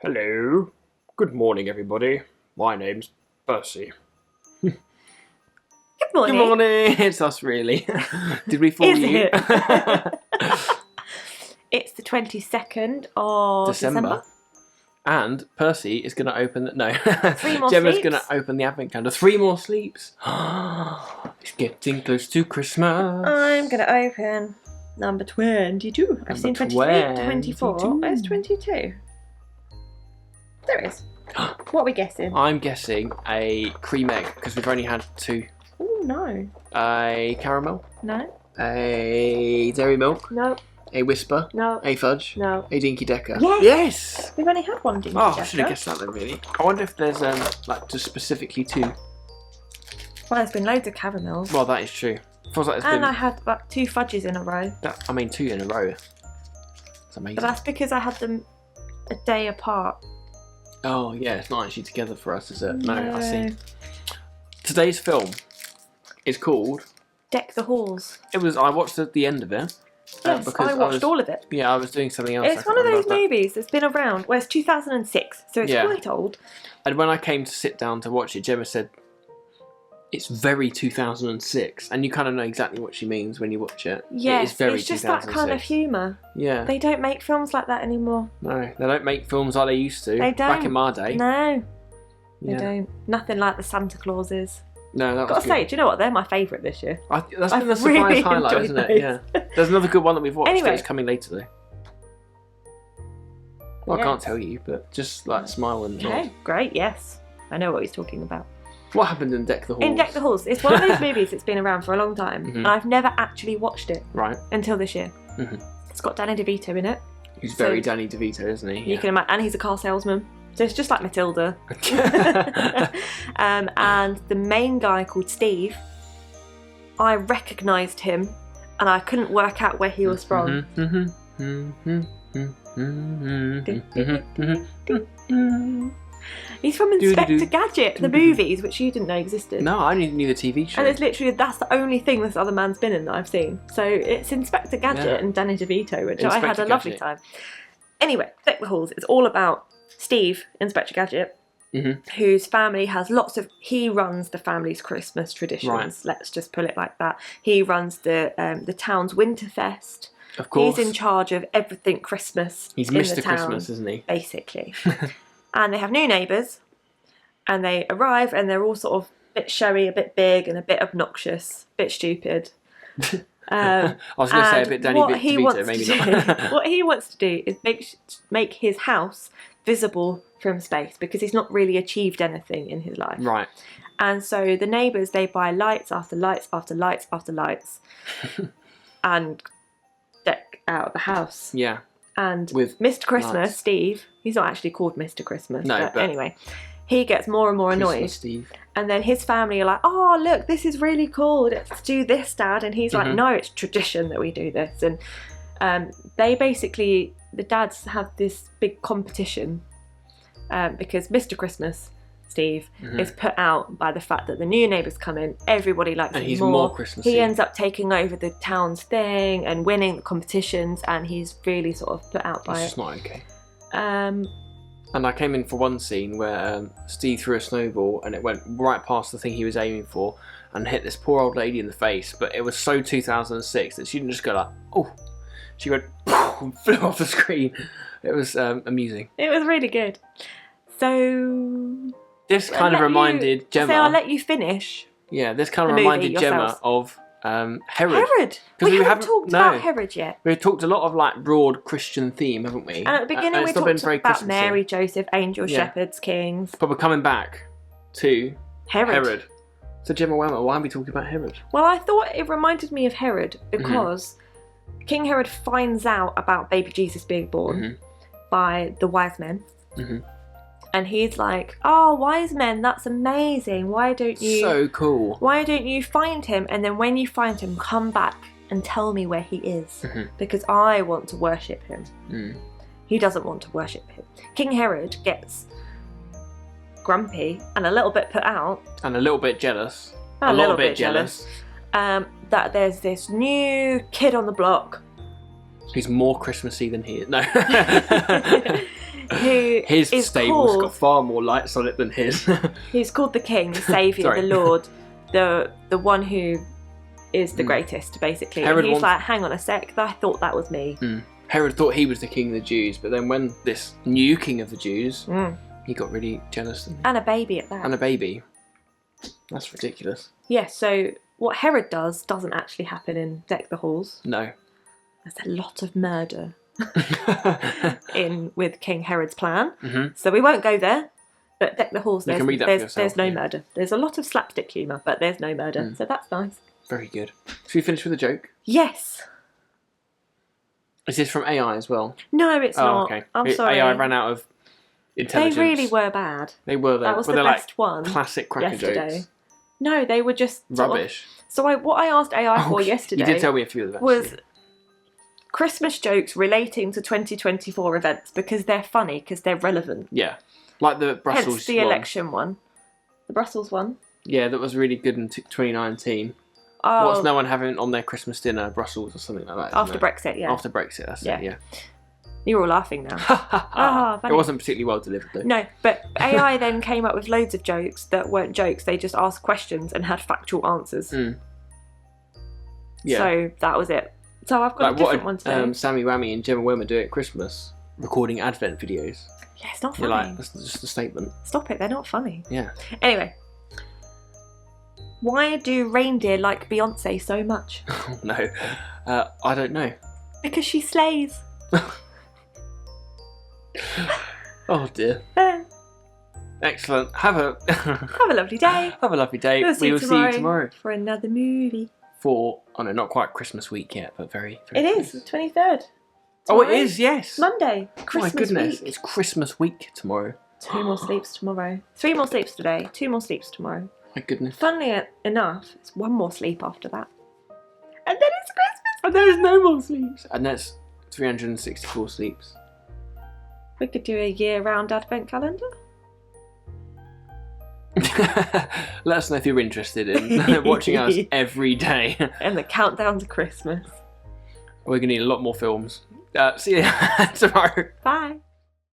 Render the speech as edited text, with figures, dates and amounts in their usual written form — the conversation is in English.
Hello. Good morning, everybody. My name's Percy. Good morning. Good morning. It's us, really. Did we fool Is you? it? It's the 22nd of December. And Percy is going to open... No. 3 more Gemma's sleeps. going to open the advent calendar. 3 more sleeps. It's getting close to Christmas. I'm going to open number 22. I've seen 23, 24. 22. Where's 22? There it is. What are we guessing? I'm guessing a cream egg, because we've only had 2. Oh, no. A caramel. No. A dairy milk. No. A whisper. No. A fudge. No. A dinky decker. Yes! Yes! We've only had one dinky Oh, I decker. should have guessed that then, really. I wonder if there's, like, just specifically 2. Well, there's been loads of caramels. Well, that is true. Feels like there's And been... I had like 2 fudges in a row. I mean, 2 in a row. It's amazing. But that's because I had them a day apart. Oh, yeah, it's not actually together for us, is it? No, I No. see. Today's film is called... Deck the Halls. I watched the end of it. Yes, because I watched all of it. Yeah, I was doing something else. It's one of those movies that's been around. Well, it's 2006, so it's Yeah. quite old. And when I came to sit down to watch it, Gemma said, it's very 2006. And you kind of know exactly what she means when you watch it. Yes, it is very it's just that kind of 2006. humour. Yeah. They don't make films like that anymore. No, they don't make films like they used to. They Back don't. in my day. No, they Yeah. don't. Nothing like the Santa Clauses. No, that was Gotta good. say, do you know what? They're my favourite this year. That's I've been the surprise really highlight, enjoyed isn't it? those. Yeah. There's another good one that we've watched Anyway. that's coming later, though. Well, I can't Yes. tell you, but just like smile and nod. Okay, great, yes. I know what he's talking about. What happened in Deck the Halls? In Deck the Halls, it's one of those movies that's been around for a long time, Mhm. and I've never actually watched it Right. until this year. Mhm. It's got Danny DeVito in it. He's So- very Danny DeVito, isn't he? You can imagine, and he's a car salesman. So it's just like Matilda. Yeah. And the main guy called Steve, I recognised him and I couldn't work out where he was from. He's from Inspector Gadget, the movies, which you didn't know existed. No, I only knew the TV show. And it's literally, that's the only thing this other man's been in that I've seen. So it's Inspector Gadget Yeah. and Danny DeVito, which I had Inspector a lovely Gadget. time. Anyway, Deck the Halls. It's all about Steve, Inspector Gadget, whose family has lots of... He runs the family's Christmas traditions. Right. Let's just put it like that. He runs the town's Winterfest. Of course. He's in charge of everything Christmas. He's in the Mr. town, Christmas, isn't he? basically. And they have new neighbours, and they arrive, and they're all sort of a bit showy, a bit big, and a bit obnoxious, a bit stupid. I was going to say a And bit Danny what he DeVito, wants maybe to not. do, what he wants to do is make his house visible from space, because he's not really achieved anything in his life. Right. And so the neighbours, they buy lights after lights after lights after lights, and deck out the house. Yeah. And With Mr. Christmas, lights. Steve, he's not actually called Mr. Christmas, No, but but- anyway, he gets more and more annoyed. Christmas Steve. And then his family are like, oh, look, this is really cool. Let's do this, Dad. And he's like, no, it's tradition that we do this. And they basically, the dads have this big competition because Mr. Christmas, Steve, is put out by the fact that the new neighbours come in. Everybody likes And him he's more. more Christmassy. He ends up taking over the town's thing and winning the competitions, and he's really sort of put out by It's it. just not okay. Um, And I came in for one scene where Steve threw a snowball and it went right past the thing he was aiming for and hit this poor old lady in the face. But it was so 2006 that she didn't just go like, oh. She went and flew off the screen. It was amusing. it was really good. So This kind of reminded Gemma. So I'll let you finish. Yeah, this kind of the movie reminded Gemma yourselves. of Herod. Herod. 'Cause We haven't haven't- talked no. about Herod yet. We've talked a lot of like broad Christian theme, haven't we? And at the beginning, we it's not been talked very about Christmassy. Mary, Joseph, angels, Yeah. shepherds, kings. But we're coming back to Herod. Herod. So Gemma, why are we talking about Herod? Well, I thought it reminded me of Herod because Mm-hmm. King Herod finds out about baby Jesus being born by the wise men. Mhm. And he's like, oh, wise men, that's amazing. Why don't you... So cool. Why don't you find him? And then when you find him, come back and tell me where he is. Because I want to worship him. He doesn't want to worship him. King Herod gets grumpy and a little bit put out. And a little bit jealous. A little bit jealous. That there's this new kid on the block. He's more Christmassy than he is. No. who His is stable's called, got far more lights on it than his. who's called the King, the Saviour, Sorry. the Lord, the one who is the greatest, basically. Herod and he's wants- like, hang on a sec, I thought that was me. Herod thought he was the king of the Jews, but then when this new king of the Jews, he got really jealous. And a baby at that. And a baby. That's ridiculous. Yeah, so what Herod does doesn't actually happen in Deck the Halls. No. There's a lot of murder with King Herod's plan. Mhm. So we won't go there. But Deck the Halls, You can read that for yourself, there's no yeah. murder. There's a lot of slapstick humour, but there's no murder. So that's nice. Very good. Should we finish with a joke? Yes. Is this from AI as well? No, it's not. Okay. I'm sorry. AI ran out of They intelligence. really were bad. They were. That was but the they're best one classic cracker yesterday. jokes. No, they were just sort of- Rubbish. So what I asked AI for You yesterday did tell me a few of them. was actually. Christmas jokes relating to 2024 events because they're funny, because they're relevant. Yeah. Like the Brussels Hence the one. election one. The Brussels one. Yeah, that was really good in 2019. Oh, What's no one having on their Christmas dinner? Brussels or something like that. after isn't it? Brexit, yeah. After Brexit, that's it, yeah. You're all laughing now. It funny. wasn't particularly well delivered though. No, but AI then came up with loads of jokes that weren't jokes. They just asked questions and had factual answers. Yeah. So that was it. So I've got a Like different one what today. Sammy Whammy and Gemma Wimmer do at Christmas, recording Advent videos. Yeah, it's not You're funny. like, that's just a statement. Stop it, they're not funny. Yeah. Anyway. Why do reindeer like Beyonce so much? No. I don't know. Because she slays. Oh dear. Have Excellent. Have a a lovely day. have a lovely day. We'll We will see you tomorrow for another movie. for oh no, not quite Christmas week yet, but very. It very is, close. the 23rd. Oh, it Tomorrow. is. Yes. Monday. Christmas My goodness, week. it's Christmas week tomorrow. 2 more sleeps tomorrow. 3 more sleeps today. 2 more sleeps tomorrow. My goodness. Funnily enough, it's 1 more sleep after that. And then it's Christmas. And there's no more sleeps. And that's 364 sleeps. We could do a year-round advent calendar. Let us know if you're interested in watching us every day. And the countdown to Christmas. We're going to need a lot more films. See you tomorrow. Bye.